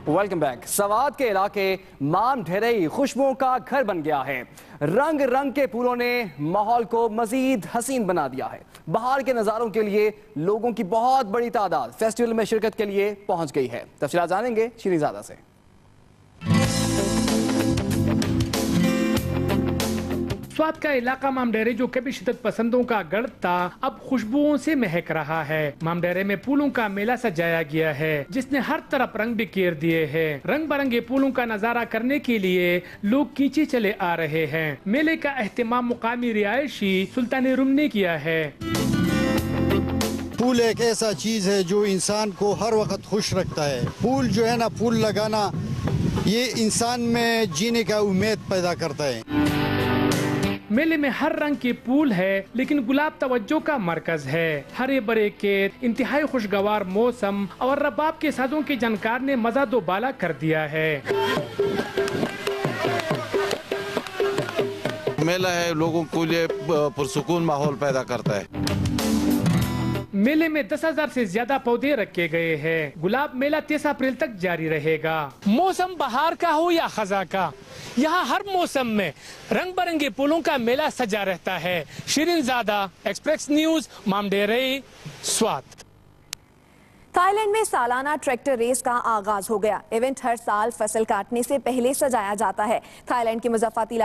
Welcome back. Swat के इलाके माम ढेरई खुशबुओं का घर बन गया है। रंग रंग के फूलों ने माहौल को मजीद हसीन बना दिया है। बहार के नज़ारों के लिए लोगों की बहुत बड़ी तादाद फेस्टिवल में शिरकत के लिए पहुंच गई है। तफसीलात जानेंगे श्रीजादा से। स्वात का इलाका मामडेरे जो कभी शिद्दत पसंदों का गढ़ था, अब खुशबुओं से महक रहा है। मामडेरे में फूलों का मेला सजाया गया है, जिसने हर तरफ रंग बिखेर दिए हैं। रंग बिरंगे फूलों का नजारा करने के लिए लोग खींचे चले आ रहे हैं। मेले का एहतमाम मुकामी रिहायशी सुल्तान रूम ने किया है। फूल एक ऐसा चीज है जो इंसान को हर वक्त खुश रखता है। फूल जो है ना, फूल लगाना ये इंसान में जीने का उम्मीद पैदा करता है। मेले में हर रंग के फूल है, लेकिन गुलाब तवज्जो का मरकज है। हरे भरे खेत, इंतहाई खुशगवार मौसम और रबाब के साजों के जानकार ने मजा दो बाला कर दिया है। मेला है, लोगों को लिए पुरसुकून माहौल पैदा करता है। मेले में 10,000 से ज्यादा पौधे रखे गए हैं। गुलाब मेला 23 अप्रैल तक जारी रहेगा। मौसम बहार का हो या खजा का, यहाँ हर मौसम में रंग बिरंगे फूलों का मेला सजा रहता है। शिरीनजादा, एक्सप्रेस न्यूज, मामडेरे, स्वात। थाईलैंड में सालाना ट्रैक्टर रेस का आगाज हो गया। इवेंट हर साल फसल काटने से पहले सजाया जाता है। थाईलैंड के मुज़फ़्फ़राती इलाके